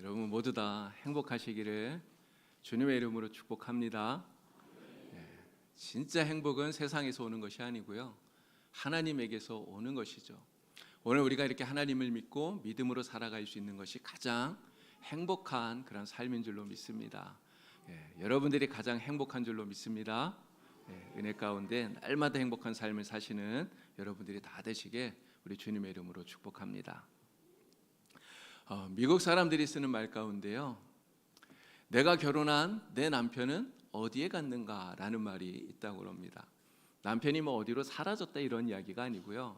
여러분 모두 다 행복하시기를 주님의 이름으로 축복합니다. 진짜 행복은 세상에서 오는 것이 아니고요, 하나님에게서 오는 것이죠. 오늘 우리가 이렇게 하나님을 믿고 믿음으로 살아갈 수 있는 것이 가장 행복한 그런 삶인 줄로 믿습니다. 여러분들이 가장 행복한 줄로 믿습니다. 은혜 가운데 날마다 행복한 삶을 사시는 여러분들이 다 되시게 우리 주님의 이름으로 축복합니다. 미국 사람들이 쓰는 말 가운데요, 내가 결혼한 내 남편은 어디에 갔는가 라는 말이 있다고 합니다. 남편이 어디로 사라졌다 이런 이야기가 아니고요,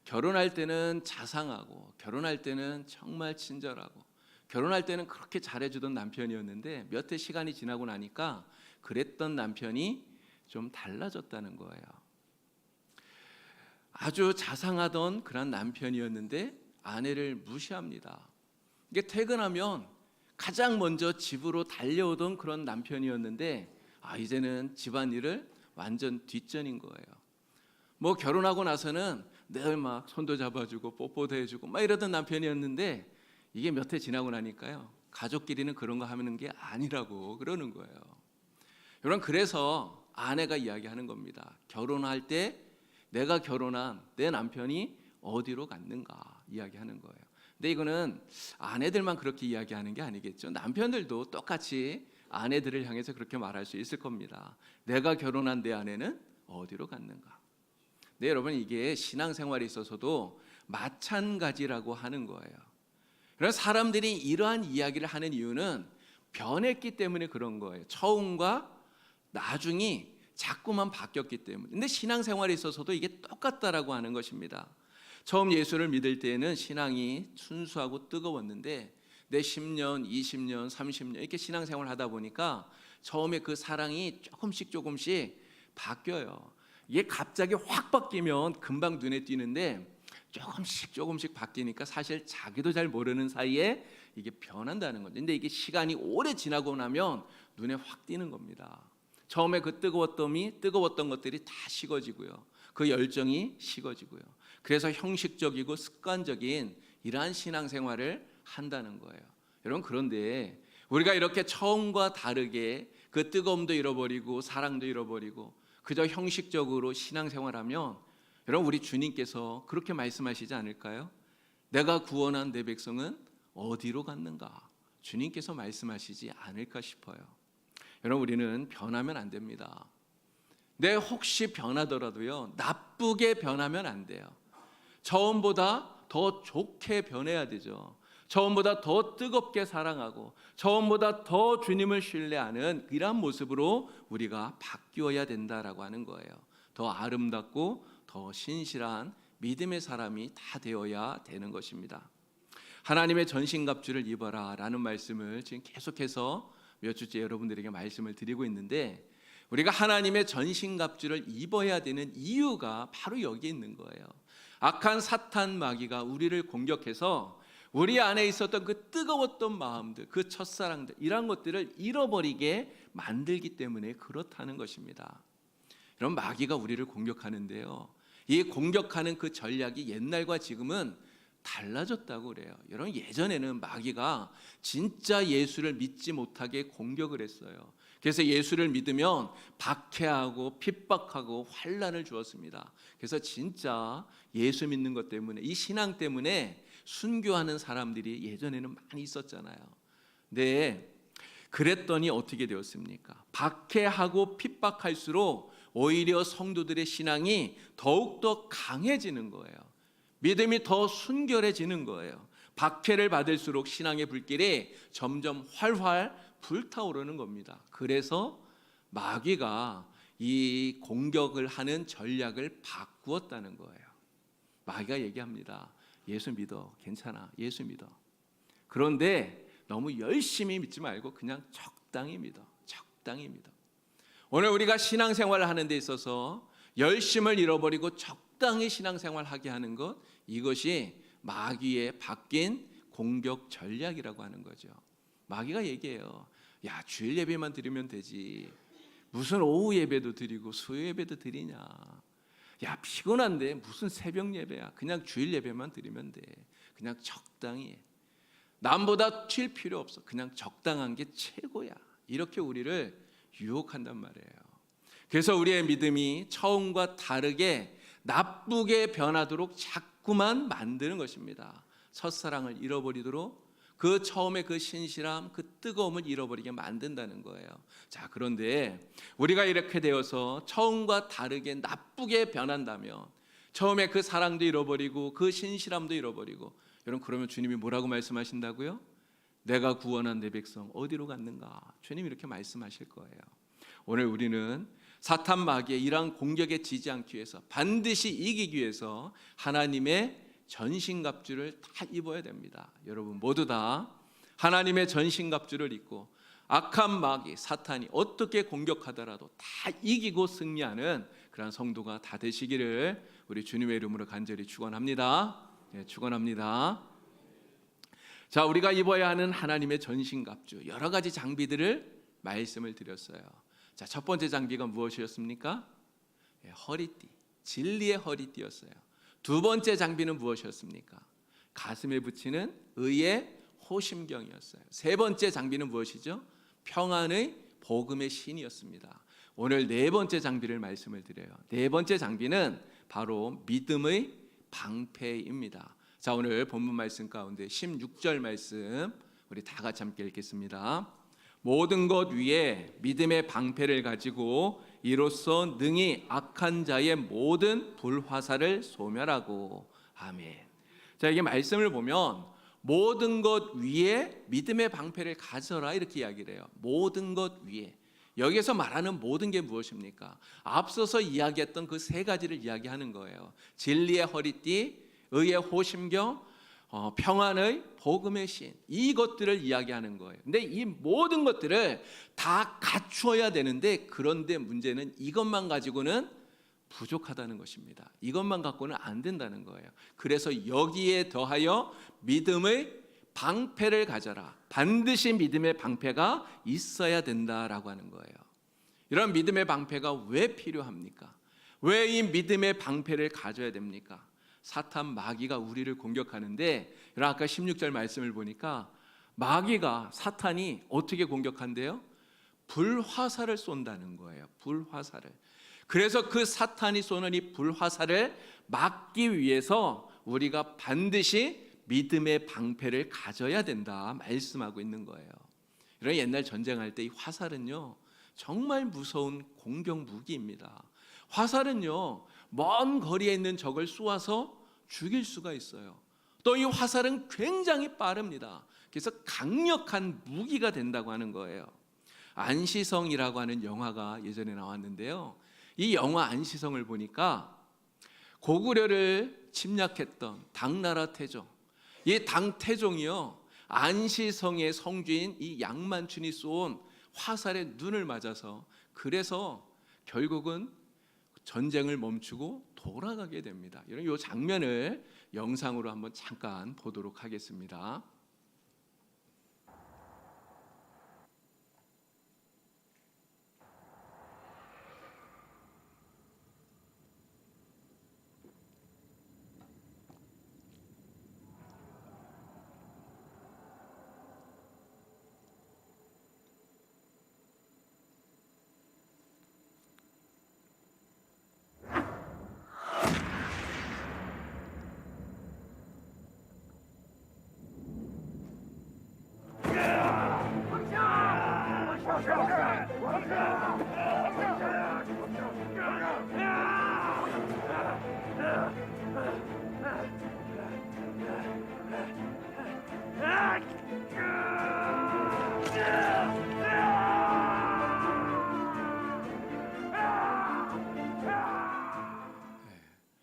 결혼할 때는 자상하고 결혼할 때는 정말 친절하고 결혼할 때는 그렇게 잘해주던 남편이었는데 몇 해 시간이 지나고 나니까 그랬던 남편이 좀 달라졌다는 거예요. 아주 자상하던 그런 남편이었는데 아내를 무시합니다. 이게 퇴근하면 가장 먼저 집으로 달려오던 그런 남편이었는데 이제는 집안일을 완전 뒷전인 거예요. 결혼하고 나서는 늘 막 손도 잡아주고 뽀뽀도 해주고 막 이러던 남편이었는데 이게 몇 해 지나고 나니까요, 가족끼리는 그런 거 하는 게 아니라고 그러는 거예요. 여러분, 그래서 아내가 이야기하는 겁니다. 결혼할 때 내가 결혼한 내 남편이 어디로 갔는가 이야기하는 거예요. 근데 이거는 아내들만 그렇게 이야기하는 게 아니겠죠. 남편들도 똑같이 아내들을 향해서 그렇게 말할 수 있을 겁니다. 내가 결혼한 내 아내는 어디로 갔는가. 네, 여러분, 이게 신앙생활에 있어서도 마찬가지라고 하는 거예요. 그래서 사람들이 이러한 이야기를 하는 이유는 변했기 때문에 그런 거예요. 처음과 나중이 자꾸만 바뀌었기 때문에. 근데 신앙생활에 있어서도 이게 똑같다라고 하는 것입니다. 처음 예수를 믿을 때에는 신앙이 순수하고 뜨거웠는데 내 10년, 20년, 30년 이렇게 신앙생활을 하다 보니까 처음에 그 사랑이 조금씩 바뀌어요. 이게 갑자기 확 바뀌면 금방 눈에 띄는데 조금씩 바뀌니까 사실 자기도 잘 모르는 사이에 이게 변한다는 거죠. 근데 이게 시간이 오래 지나고 나면 눈에 확 띄는 겁니다. 처음에 그 뜨거웠던 것들이 다 식어지고요, 그 열정이 식어지고요. 그래서 형식적이고 습관적인 이러한 신앙생활을 한다는 거예요. 여러분, 그런데 우리가 이렇게 처음과 다르게 그 뜨거움도 잃어버리고 사랑도 잃어버리고 그저 형식적으로 신앙생활하면, 여러분, 우리 주님께서 그렇게 말씀하시지 않을까요? 내가 구원한 내 백성은 어디로 갔는가? 주님께서 말씀하시지 않을까 싶어요. 여러분, 우리는 변하면 안 됩니다. 혹시 변하더라도요, 나쁘게 변하면 안 돼요. 처음보다 더 좋게 변해야 되죠. 처음보다 더 뜨겁게 사랑하고 처음보다 더 주님을 신뢰하는 이러한 모습으로 우리가 바뀌어야 된다라고 하는 거예요. 더 아름답고 더 신실한 믿음의 사람이 다 되어야 되는 것입니다. 하나님의 전신갑주를 입어라 라는 말씀을 지금 계속해서 몇 주째 여러분들에게 말씀을 드리고 있는데, 우리가 하나님의 전신갑주를 입어야 되는 이유가 바로 여기에 있는 거예요. 악한 사탄 마귀가 우리를 공격해서 우리 안에 있었던 그 뜨거웠던 마음들, 그 첫사랑들, 이런 것들을 잃어버리게 만들기 때문에 그렇다는 것입니다. 이런 마귀가 우리를 공격하는데요, 이 공격하는 그 전략이 옛날과 지금은 달라졌다고 그래요. 여러분, 예전에는 마귀가 진짜 예수를 믿지 못하게 공격을 했어요. 그래서 예수를 믿으면 박해하고 핍박하고 환난을 주었습니다. 그래서 진짜 예수 믿는 것 때문에, 이 신앙 때문에 순교하는 사람들이 예전에는 많이 있었잖아요. 네, 그랬더니 어떻게 되었습니까? 박해하고 핍박할수록 오히려 성도들의 신앙이 더욱더 강해지는 거예요. 믿음이 더 순결해지는 거예요. 박해를 받을수록 신앙의 불길이 점점 활활 불타오르는 겁니다. 그래서 마귀가 이 공격을 하는 전략을 바꾸었다는 거예요. 마귀가 얘기합니다. 예수 믿어, 괜찮아, 예수 믿어. 그런데 너무 열심히 믿지 말고 그냥 적당히 믿어, 적당히 믿어. 오늘 우리가 신앙생활을 하는 데 있어서 열심을 잃어버리고 적당히 신앙생활하게 하는 것, 이것이 마귀의 바뀐 공격 전략이라고 하는 거죠. 마귀가 얘기해요. 야, 주일 예배만 드리면 되지, 무슨 오후 예배도 드리고 수요 예배도 드리냐. 야, 피곤한데 무슨 새벽 예배야. 그냥 주일 예배만 드리면 돼. 그냥 적당히 해. 남보다 튈 필요 없어. 그냥 적당한 게 최고야. 이렇게 우리를 유혹한단 말이에요. 그래서 우리의 믿음이 처음과 다르게 나쁘게 변하도록 자꾸만 만드는 것입니다. 첫사랑을 잃어버리도록 그 처음에 그 신실함, 그 뜨거움을 잃어버리게 만든다는 거예요. 자, 그런데 우리가 이렇게 되어서 처음과 다르게 나쁘게 변한다면, 처음에 그 사랑도 잃어버리고 그 신실함도 잃어버리고, 여러분 그러면 주님이 뭐라고 말씀하신다고요? 내가 구원한 내 백성 어디로 갔는가? 주님이 이렇게 말씀하실 거예요. 오늘 우리는 사탄 마귀의 이러한 공격에 지지 않기 위해서, 반드시 이기기 위해서 하나님의 전신갑주를 다 입어야 됩니다. 여러분 모두 다 하나님의 전신갑주를 입고 악한 마귀 사탄이 어떻게 공격하더라도 다 이기고 승리하는 그런 성도가 다 되시기를 우리 주님의 이름으로 간절히 축원합니다. 네, 축원합니다. 자, 우리가 입어야 하는 하나님의 전신갑주, 여러 가지 장비들을 말씀을 드렸어요. 자, 첫 번째 장비가 무엇이었습니까? 네, 허리띠, 진리의 허리띠였어요. 두 번째 장비는 무엇이었습니까? 가슴에 붙이는 의의 호심경이었어요. 세 번째 장비는 무엇이죠? 평안의 복음의 신이었습니다. 오늘 네 번째 장비를 말씀을 드려요. 네 번째 장비는 바로 믿음의 방패입니다. 자, 오늘 본문 말씀 가운데 16절 말씀 우리 다 같이 함께 읽겠습니다. 모든 것 위에 믿음의 방패를 가지고 이로써 능히 악한 자의 모든 불화살을 소멸하고. 아멘. 자, 이게 말씀을 보면 모든 것 위에 믿음의 방패를 가져라 이렇게 이야기를 해요. 모든 것 위에. 여기서 말하는 모든 게 무엇입니까? 앞서서 이야기했던 그 세 가지를 이야기하는 거예요. 진리의 허리띠, 의의 호심경, 평안의 복음의 신, 이것들을 이야기하는 거예요. 근데 이 모든 것들을 다 갖추어야 되는데, 그런데 문제는 이것만 가지고는 부족하다는 것입니다. 이것만 갖고는 안 된다는 거예요. 그래서 여기에 더하여 믿음의 방패를 가져라. 반드시 믿음의 방패가 있어야 된다라고 하는 거예요. 이런 믿음의 방패가 왜 필요합니까? 왜 이 믿음의 방패를 가져야 됩니까? 사탄 마귀가 우리를 공격하는데, 여러분 아까 16절 말씀을 보니까 마귀가, 사탄이 어떻게 공격한대요? 불화살을 쏜다는 거예요. 불화살을. 그래서 그 사탄이 쏘는 이 불화살을 막기 위해서 우리가 반드시 믿음의 방패를 가져야 된다 말씀하고 있는 거예요. 이런 옛날 전쟁할 때 이 화살은요 정말 무서운 공격 무기입니다. 화살은요 먼 거리에 있는 적을 쏘아서 죽일 수가 있어요. 또 이 화살은 굉장히 빠릅니다. 그래서 강력한 무기가 된다고 하는 거예요. 안시성이라고 하는 영화가 예전에 나왔는데요, 이 영화 안시성을 보니까 고구려를 침략했던 당나라 태종, 이 당태종이요 안시성의 성주인 이 양만춘이 쏜 화살에 눈을 맞아서, 그래서 결국은 전쟁을 멈추고 돌아가게 됩니다. 이런 이 장면을 영상으로 한번 잠깐 보도록 하겠습니다.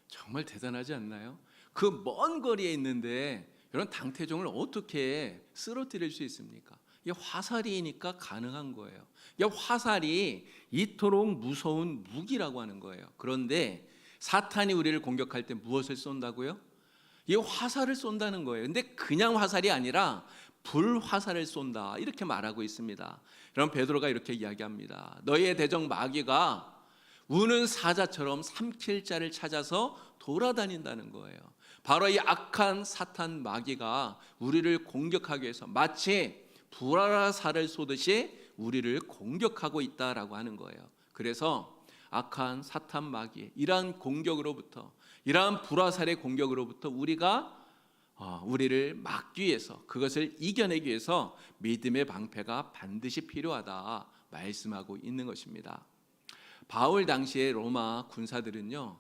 정말 대단하지 않나요? 그 먼 거리에 있는데 이런 당태종을 어떻게 쓰러뜨릴 수 있습니까? 이게 화살이니까 가능한 거예요. 이게 화살이 이토록 무서운 무기라고 하는 거예요. 그런데 사탄이 우리를 공격할 때 무엇을 쏜다고요? 이 화살을 쏜다는 거예요. 근데 그냥 화살이 아니라 불화살을 쏜다 이렇게 말하고 있습니다. 그럼 베드로가 이렇게 이야기합니다. 너희의 대적 마귀가 우는 사자처럼 삼킬 자를 찾아서 돌아다닌다는 거예요. 바로 이 악한 사탄 마귀가 우리를 공격하기 위해서 마치 불화살을 쏘듯이 우리를 공격하고 있다라고 하는 거예요. 그래서 악한 사탄 마귀의 이러한 공격으로부터, 이러한 불화살의 공격으로부터 우리를 막기 위해서, 그것을 이겨내기 위해서 믿음의 방패가 반드시 필요하다 말씀하고 있는 것입니다. 바울 당시의 로마 군사들은요,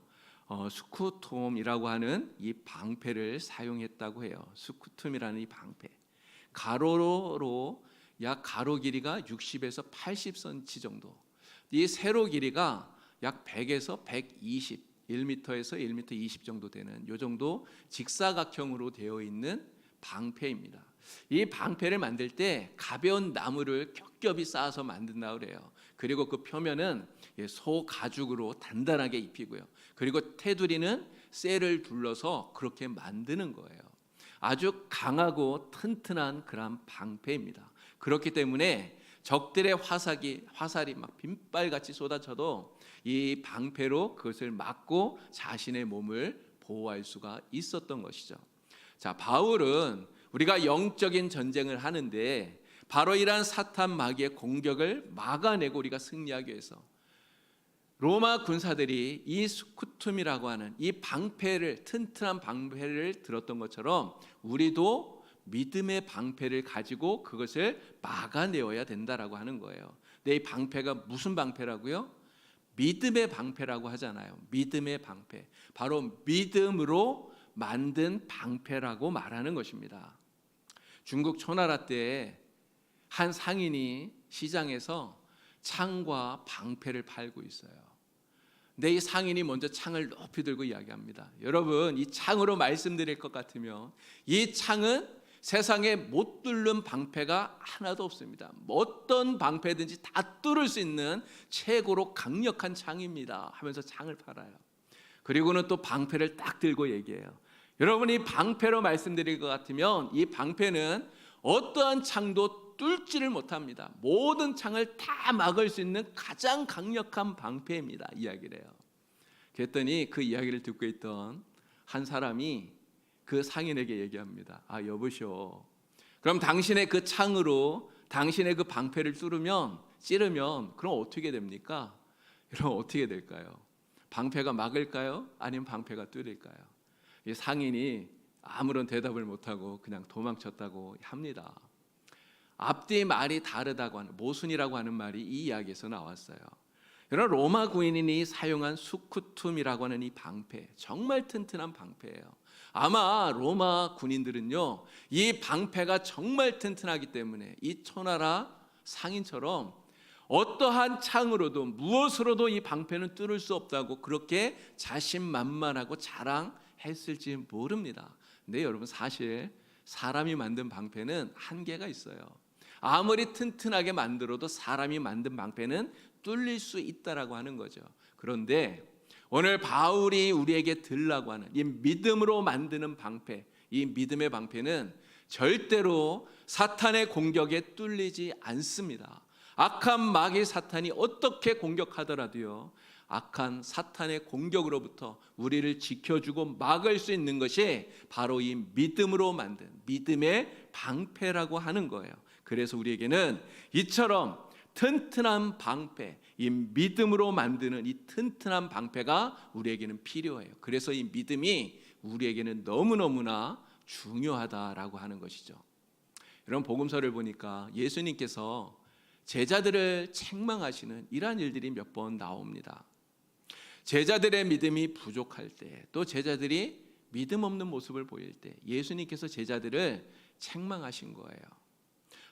스쿠툼이라고 하는 이 방패를 사용했다고 해요. 스쿠툼이라는 이 방패, 가로로 약 가로 길이가 60에서 80cm 정도, 이 세로 길이가 약 100에서 120, 1m에서 1m 20 정도 되는 요 정도 직사각형으로 되어 있는 방패입니다. 이 방패를 만들 때 가벼운 나무를 겹겹이 쌓아서 만든다고 그래요. 그리고 그 표면은 소 가죽으로 단단하게 입히고요. 그리고 테두리는 쇠를 둘러서 그렇게 만드는 거예요. 아주 강하고 튼튼한 그런 방패입니다. 그렇기 때문에 적들의 화살이 막 빗발같이 쏟아져도 이 방패로 그것을 막고 자신의 몸을 보호할 수가 있었던 것이죠. 자, 바울은 우리가 영적인 전쟁을 하는데 바로 이러한 사탄 마귀의 공격을 막아내고 우리가 승리하기 위해서 로마 군사들이 이 스쿠툼이라고 하는 이 방패를, 튼튼한 방패를 들었던 것처럼 우리도 믿음의 방패를 가지고 그것을 막아내어야 된다라고 하는 거예요. 근데 이 방패가 무슨 방패라고요? 믿음의 방패라고 하잖아요. 믿음의 방패, 바로 믿음으로 만든 방패라고 말하는 것입니다. 중국 초나라 때 한 상인이 시장에서 창과 방패를 팔고 있어요. 근데 이 상인이 먼저 창을 높이 들고 이야기합니다. 여러분, 이 창으로 말씀드릴 것 같으면 이 창은 세상에 못 뚫는 방패가 하나도 없습니다. 어떤 방패든지 다 뚫을 수 있는 최고로 강력한 창입니다 하면서 창을 팔아요. 그리고는 또 방패를 딱 들고 얘기해요. 여러분이 방패로 말씀드릴 것 같으면 이 방패는 어떠한 창도 뚫지를 못합니다. 모든 창을 다 막을 수 있는 가장 강력한 방패입니다 이야기를 해요. 그랬더니 그 이야기를 듣고 있던 한 사람이 그 상인에게 얘기합니다. 아, 여보시오, 그럼 당신의 그 창으로 당신의 그 방패를 찌르면 그럼 어떻게 됩니까? 여러분, 어떻게 될까요? 방패가 막을까요? 아니면 방패가 뚫릴까요? 이 상인이 아무런 대답을 못하고 그냥 도망쳤다고 합니다. 앞뒤 말이 다르다고 하는, 모순이라고 하는 말이 이 이야기에서 나왔어요. 여러분, 로마 군인이 사용한 스쿠툼이라고 하는 이 방패, 정말 튼튼한 방패예요. 아마 로마 군인들은요, 이 방패가 정말 튼튼하기 때문에 이 초나라 상인처럼 어떠한 창으로도 무엇으로도 이 방패는 뚫을 수 없다고 그렇게 자신만만하고 자랑했을지 모릅니다. 근데 여러분, 사실 사람이 만든 방패는 한계가 있어요. 아무리 튼튼하게 만들어도 사람이 만든 방패는 뚫릴 수 있다라고 하는 거죠. 그런데 오늘 바울이 우리에게 들라고 하는 이 믿음으로 만드는 방패, 이 믿음의 방패는 절대로 사탄의 공격에 뚫리지 않습니다. 악한 마귀 사탄이 어떻게 공격하더라도요, 악한 사탄의 공격으로부터 우리를 지켜주고 막을 수 있는 것이 바로 이 믿음으로 만든 믿음의 방패라고 하는 거예요. 그래서 우리에게는 이처럼 튼튼한 방패, 이 믿음으로 만드는 이 튼튼한 방패가 우리에게는 필요해요. 그래서 이 믿음이 우리에게는 너무너무나 중요하다라고 하는 것이죠. 여러분, 복음서를 보니까 예수님께서 제자들을 책망하시는 이러한 일들이 몇 번 나옵니다. 제자들의 믿음이 부족할 때, 또 제자들이 믿음 없는 모습을 보일 때 예수님께서 제자들을 책망하신 거예요.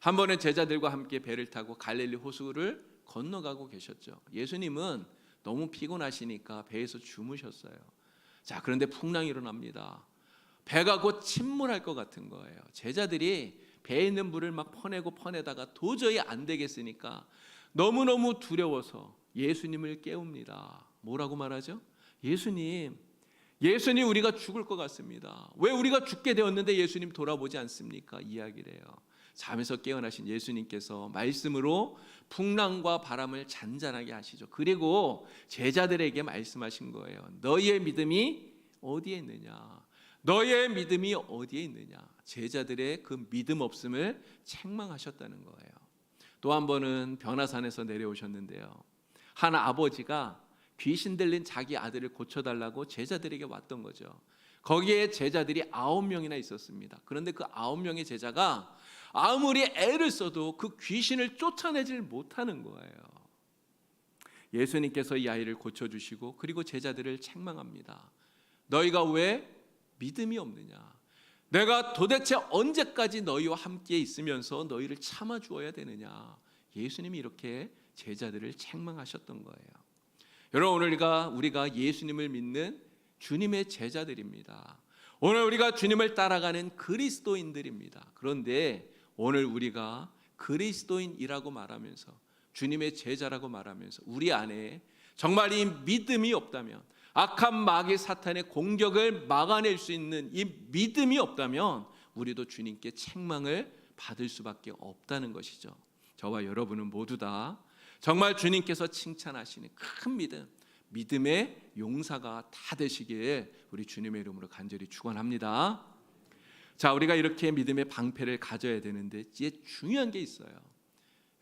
한 번은 제자들과 함께 배를 타고 갈릴리 호수를 건너가고 계셨죠. 예수님은 너무 피곤하시니까 배에서 주무셨어요. 자, 그런데 풍랑이 일어납니다. 배가 곧 침몰할 것 같은 거예요. 제자들이 배에 있는 물을 막 퍼내다가 도저히 안 되겠으니까 너무너무 두려워서 예수님을 깨웁니다. 뭐라고 말하죠? 예수님, 우리가 죽을 것 같습니다. 왜 우리가 죽게 되었는데 예수님 돌아보지 않습니까? 이야기를 해요. 잠에서 깨어나신 예수님께서 말씀으로 풍랑과 바람을 잔잔하게 하시죠. 그리고 제자들에게 말씀하신 거예요. 너희의 믿음이 어디에 있느냐? 너의 믿음이 어디에 있느냐? 제자들의 그 믿음 없음을 책망하셨다는 거예요. 또 한 번은 변화산에서 내려오셨는데요. 한 아버지가 귀신 들린 자기 아들을 고쳐달라고 제자들에게 왔던 거죠. 거기에 제자들이 9명이나 있었습니다. 그런데 그 9명의 제자가 아무리 애를 써도 그 귀신을 쫓아내질 못하는 거예요. 예수님께서 이 아이를 고쳐주시고 그리고 제자들을 책망합니다. 너희가 왜 믿음이 없느냐? 내가 도대체 언제까지 너희와 함께 있으면서 너희를 참아주어야 되느냐? 예수님이 이렇게 제자들을 책망하셨던 거예요. 여러분, 오늘 우리가 예수님을 믿는 주님의 제자들입니다. 오늘 우리가 주님을 따라가는 그리스도인들입니다. 그런데 오늘 우리가 그리스도인이라고 말하면서 주님의 제자라고 말하면서 우리 안에 정말 이 믿음이 없다면, 악한 마귀 사탄의 공격을 막아낼 수 있는 이 믿음이 없다면 우리도 주님께 책망을 받을 수밖에 없다는 것이죠. 저와 여러분은 모두 다 정말 주님께서 칭찬하시는 큰 믿음의 용사가 다 되시길 우리 주님의 이름으로 간절히 축원합니다. 자, 우리가 이렇게 믿음의 방패를 가져야 되는데 이제 중요한 게 있어요.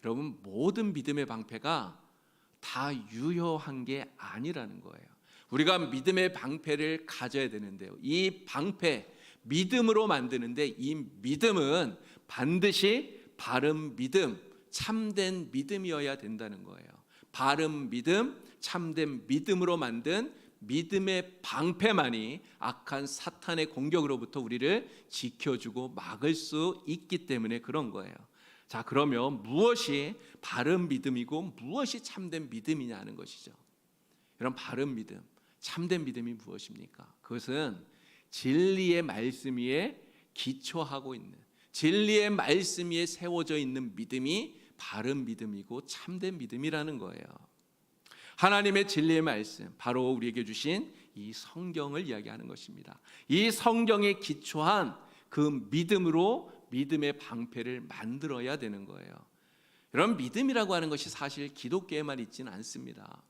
여러분, 모든 믿음의 방패가 다 유효한 게 아니라는 거예요. 우리가 믿음의 방패를 가져야 되는데요, 이 방패, 믿음으로 만드는데 이 믿음은 반드시 바른 믿음, 참된 믿음이어야 된다는 거예요. 바른 믿음, 참된 믿음으로 만든 믿음의 방패만이 악한 사탄의 공격으로부터 우리를 지켜주고 막을 수 있기 때문에 그런 거예요. 자, 그러면 무엇이 바른 믿음이고 무엇이 참된 믿음이냐는 것이죠. 이런 바른 믿음, 참된 믿음이 무엇입니까? 그것은 진리의 말씀 위에 기초하고 있는, 진리의 말씀 위에 세워져 있는 믿음이 바른 믿음이고 참된 믿음이라는 거예요. 하나님의 진리의 말씀, 바로 우리에게 주신 이 성경을 이야기하는 것입니다. 이 성경에 기초한 그 믿음으로 믿음의 방패를 만들어야 되는 거예요. 이런 믿음이라고 하는 것이 사실 기독교에만 있지는 않습니다.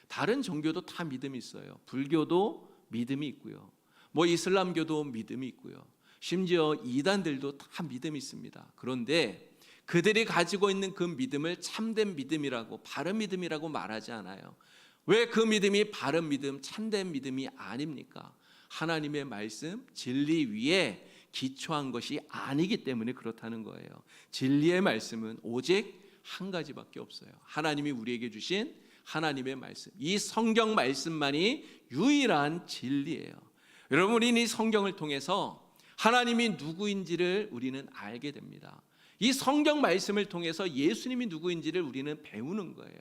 다른 종교도 다 믿음이 있어요. 불교도 믿음이 있고요, 이슬람교도 믿음이 있고요, 심지어 이단들도 다 믿음이 있습니다. 그런데 그들이 가지고 있는 그 믿음을 참된 믿음이라고, 바른 믿음이라고 말하지 않아요. 왜 그 믿음이 바른 믿음, 참된 믿음이 아닙니까? 하나님의 말씀, 진리 위에 기초한 것이 아니기 때문에 그렇다는 거예요. 진리의 말씀은 오직 한 가지밖에 없어요. 하나님이 우리에게 주신 하나님의 말씀, 이 성경 말씀만이 유일한 진리예요. 여러분, 우리는 이 성경을 통해서 하나님이 누구인지를 우리는 알게 됩니다. 이 성경 말씀을 통해서 예수님이 누구인지를 우리는 배우는 거예요.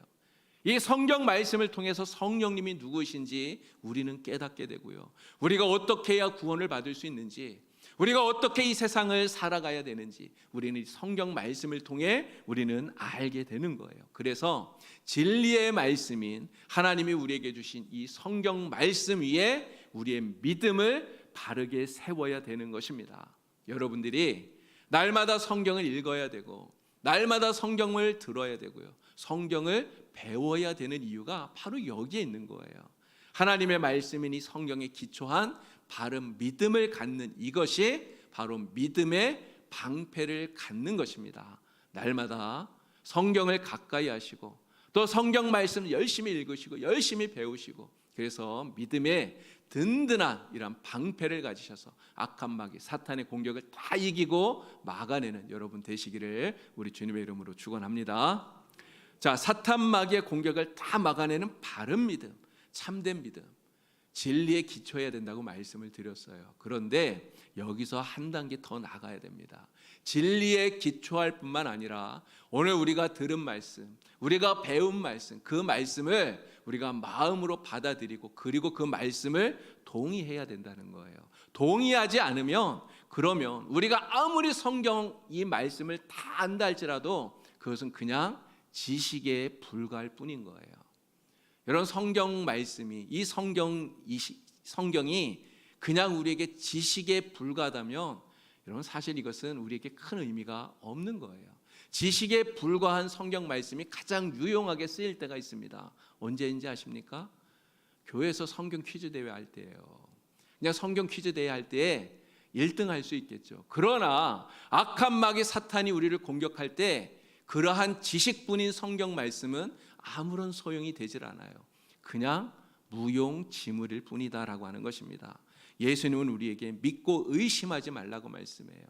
이 성경 말씀을 통해서 성령님이 누구이신지 우리는 깨닫게 되고요, 우리가 어떻게 해야 구원을 받을 수 있는지, 우리가 어떻게 이 세상을 살아가야 되는지 우리는 이 성경 말씀을 통해 우리는 알게 되는 거예요. 그래서 진리의 말씀인 하나님이 우리에게 주신 이 성경 말씀 위에 우리의 믿음을 바르게 세워야 되는 것입니다. 여러분들이 날마다 성경을 읽어야 되고 날마다 성경을 들어야 되고요, 성경을 배워야 되는 이유가 바로 여기에 있는 거예요. 하나님의 말씀인 이 성경에 기초한 바른 믿음을 갖는 이것이 바로 믿음의 방패를 갖는 것입니다. 날마다 성경을 가까이 하시고 또 성경 말씀을 열심히 읽으시고 열심히 배우시고, 그래서 믿음의 든든한 이런 방패를 가지셔서 악한 마귀 사탄의 공격을 다 이기고 막아내는 여러분 되시기를 우리 주님의 이름으로 축원합니다. 자, 사탄 마귀의 공격을 다 막아내는 바른 믿음, 참된 믿음, 진리에 기초해야 된다고 말씀을 드렸어요. 그런데 여기서 한 단계 더 나가야 됩니다. 진리에 기초할 뿐만 아니라 오늘 우리가 들은 말씀, 우리가 배운 말씀, 그 말씀을 우리가 마음으로 받아들이고 그리고 그 말씀을 동의해야 된다는 거예요. 동의하지 않으면, 그러면 우리가 아무리 성경 이 말씀을 다 안다 할지라도 그것은 그냥 지식에 불과할 뿐인 거예요. 여러분, 성경 말씀이, 이 성경이 그냥 우리에게 지식에 불과하다면 여러분, 사실 이것은 우리에게 큰 의미가 없는 거예요. 지식에 불과한 성경 말씀이 가장 유용하게 쓰일 때가 있습니다. 언제인지 아십니까? 교회에서 성경 퀴즈 대회 할 때예요. 그냥 성경 퀴즈 대회 할 때 1등 할 수 있겠죠. 그러나 악한 마귀 사탄이 우리를 공격할 때 그러한 지식뿐인 성경 말씀은 아무런 소용이 되질 않아요. 그냥 무용지물일 뿐이다라고 하는 것입니다. 예수님은 우리에게 믿고 의심하지 말라고 말씀해요.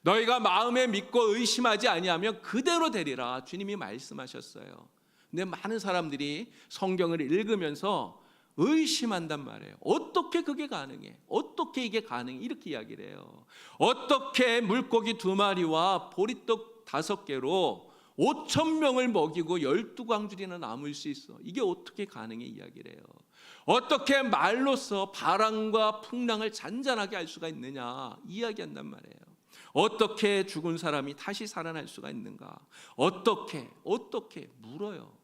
너희가 마음에 믿고 의심하지 아니하면 그대로 되리라, 주님이 말씀하셨어요. 근데 많은 사람들이 성경을 읽으면서 의심한단 말이에요. 어떻게 그게 가능해? 어떻게 이게 가능해? 이렇게 이야기를 해요. 어떻게 물고기 2마리와 보리떡 5개로 5,000명을 먹이고 12광줄이나 남을 수 있어? 이게 어떻게 가능해? 이야기를 해요. 어떻게 말로써 바람과 풍랑을 잔잔하게 할 수가 있느냐 이야기한단 말이에요. 어떻게 죽은 사람이 다시 살아날 수가 있는가? 어떻게 물어요.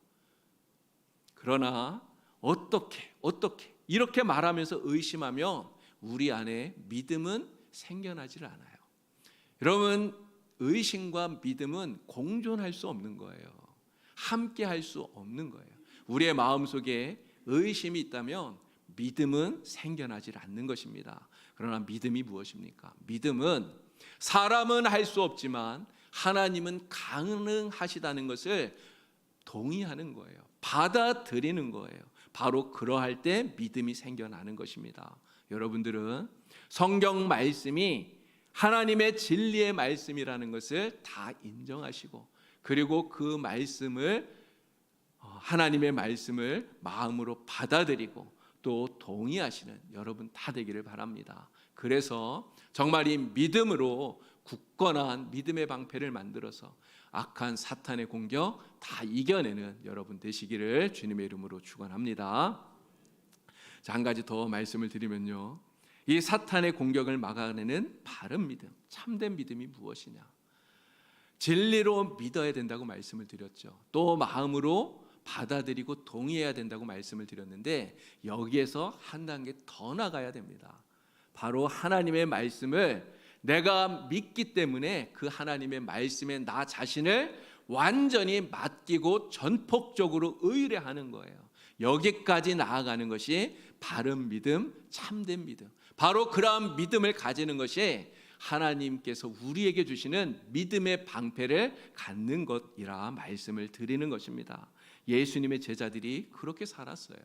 그러나 어떻게 이렇게 말하면서 의심하면 우리 안에 믿음은 생겨나질 않아요. 여러분, 의심과 믿음은 공존할 수 없는 거예요. 함께 할 수 없는 거예요. 우리의 마음속에 의심이 있다면 믿음은 생겨나질 않는 것입니다. 그러나 믿음이 무엇입니까? 믿음은 사람은 할 수 없지만 하나님은 가능하시다는 것을 동의하는 거예요. 받아들이는 거예요. 바로 그러할 때 믿음이 생겨나는 것입니다. 여러분들은 성경 말씀이 하나님의 진리의 말씀이라는 것을 다 인정하시고, 그리고 그 말씀을 하나님의 말씀을 마음으로 받아들이고 또 동의하시는 여러분 다 되기를 바랍니다. 그래서 정말 이 믿음으로 굳건한 믿음의 방패를 만들어서 악한 사탄의 공격 다 이겨내는 여러분 되시기를 주님의 이름으로 축원합니다. 자, 한 가지 더 말씀을 드리면요, 이 사탄의 공격을 막아내는 바른 믿음, 참된 믿음이 무엇이냐? 진리로 믿어야 된다고 말씀을 드렸죠. 또 마음으로 받아들이고 동의해야 된다고 말씀을 드렸는데, 여기에서 한 단계 더 나가야 됩니다. 바로 하나님의 말씀을 내가 믿기 때문에 그 하나님의 말씀에 나 자신을 완전히 맡기고 전폭적으로 의뢰하는 거예요. 여기까지 나아가는 것이 바른 믿음, 참된 믿음. 바로 그러한 믿음을 가지는 것이 하나님께서 우리에게 주시는 믿음의 방패를 갖는 것이라 말씀을 드리는 것입니다. 예수님의 제자들이 그렇게 살았어요.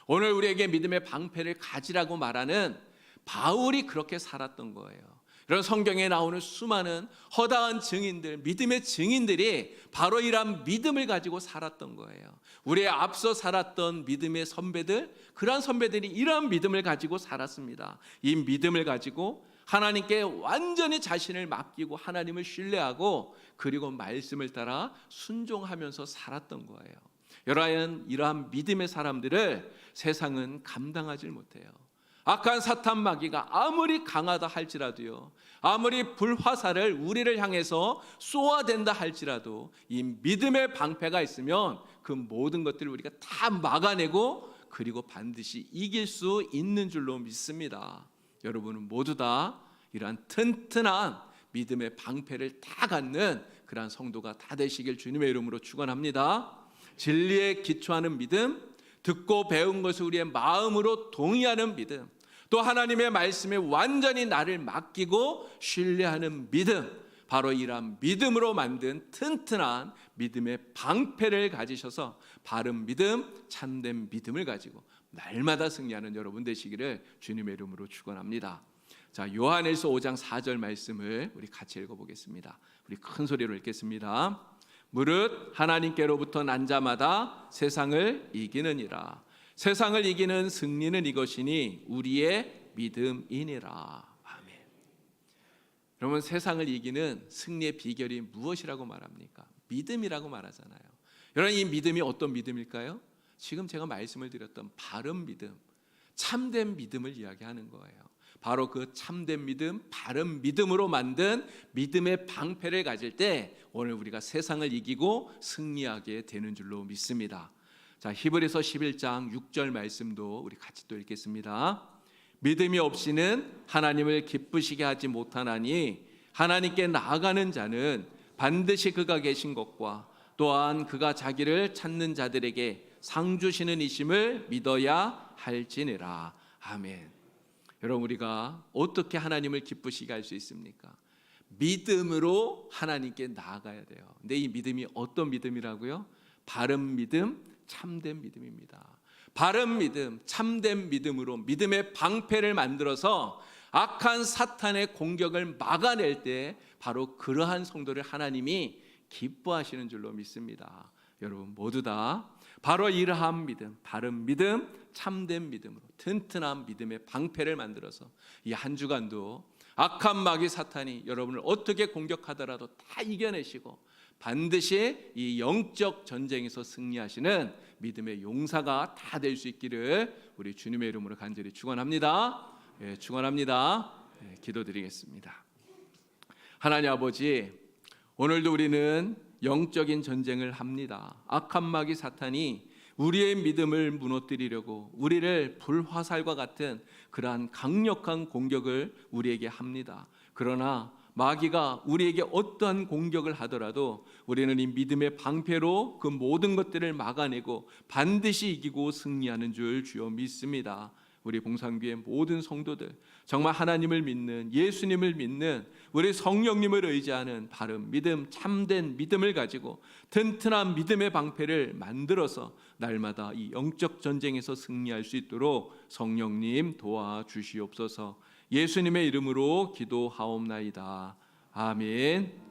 오늘 우리에게 믿음의 방패를 가지라고 말하는 바울이 그렇게 살았던 거예요. 이런 성경에 나오는 수많은 허다한 증인들, 믿음의 증인들이 바로 이러한 믿음을 가지고 살았던 거예요. 우리의 앞서 살았던 믿음의 선배들, 그러한 선배들이 이러한 믿음을 가지고 살았습니다. 이 믿음을 가지고 하나님께 완전히 자신을 맡기고 하나님을 신뢰하고 그리고 말씀을 따라 순종하면서 살았던 거예요. 이러한 믿음의 사람들을 세상은 감당하지 못해요. 악한 사탄 마귀가 아무리 강하다 할지라도요, 아무리 불화살을 우리를 향해서 쏘아댄다 할지라도 이 믿음의 방패가 있으면 그 모든 것들을 우리가 다 막아내고 그리고 반드시 이길 수 있는 줄로 믿습니다. 여러분은 모두 다 이러한 튼튼한 믿음의 방패를 다 갖는 그러한 성도가 다 되시길 주님의 이름으로 축원합니다. 진리에 기초하는 믿음, 듣고 배운 것을 우리의 마음으로 동의하는 믿음, 또 하나님의 말씀에 완전히 나를 맡기고 신뢰하는 믿음, 바로 이러한 믿음으로 만든 튼튼한 믿음의 방패를 가지셔서 바른 믿음, 참된 믿음을 가지고 날마다 승리하는 여러분 되시기를 주님의 이름으로 축원합니다. 자, 요한일서 5장 4절 말씀을 우리 같이 읽어보겠습니다. 우리 큰 소리로 읽겠습니다. 무릇 하나님께로부터 난 자마다 세상을 이기느니라. 세상을 이기는 승리는 이것이니 우리의 믿음이니라. 아멘. 여러분, 세상을 이기는 승리의 비결이 무엇이라고 말합니까? 믿음이라고 말하잖아요. 여러분, 이 믿음이 어떤 믿음일까요? 지금 제가 말씀을 드렸던 바른 믿음, 참된 믿음을 이야기하는 거예요. 바로 그 참된 믿음, 바른 믿음으로 만든 믿음의 방패를 가질 때 오늘 우리가 세상을 이기고 승리하게 되는 줄로 믿습니다. 자, 히브리서 11장 6절 말씀도 우리 같이 또 읽겠습니다. 믿음이 없이는 하나님을 기쁘시게 하지 못하나니 하나님께 나아가는 자는 반드시 그가 계신 것과 또한 그가 자기를 찾는 자들에게 상 주시는 이심을 믿어야 할지니라. 아멘. 여러분, 우리가 어떻게 하나님을 기쁘시게 할 수 있습니까? 믿음으로 하나님께 나아가야 돼요. 근데 이 믿음이 어떤 믿음이라고요? 바른 믿음, 참된 믿음입니다. 바른 믿음, 참된 믿음으로 믿음의 방패를 만들어서 악한 사탄의 공격을 막아낼 때 바로 그러한 성도를 하나님이 기뻐하시는 줄로 믿습니다. 여러분 모두 다 바로 이러한 믿음, 바른 믿음, 참된 믿음으로 튼튼한 믿음의 방패를 만들어서 이 한 주간도 악한 마귀 사탄이 여러분을 어떻게 공격하더라도 다 이겨내시고 반드시 이 영적 전쟁에서 승리하시는 믿음의 용사가 다 될 수 있기를 우리 주님의 이름으로 간절히 축원합니다. 축원합니다. 기도드리겠습니다. 하나님 아버지, 오늘도 우리는 영적인 전쟁을 합니다. 악한 마귀 사탄이 우리의 믿음을 무너뜨리려고 우리를 불화살과 같은 그러한 강력한 공격을 우리에게 합니다. 그러나 마귀가 우리에게 어떠한 공격을 하더라도 우리는 이 믿음의 방패로 그 모든 것들을 막아내고 반드시 이기고 승리하는 줄 주여 믿습니다. 우리 봉산교회 모든 성도들, 정말 하나님을 믿는, 예수님을 믿는, 우리 성령님을 의지하는 바른 믿음, 참된 믿음을 가지고 튼튼한 믿음의 방패를 만들어서 날마다 이 영적 전쟁에서 승리할 수 있도록 성령님 도와주시옵소서. 예수님의 이름으로 기도하옵나이다. 아멘.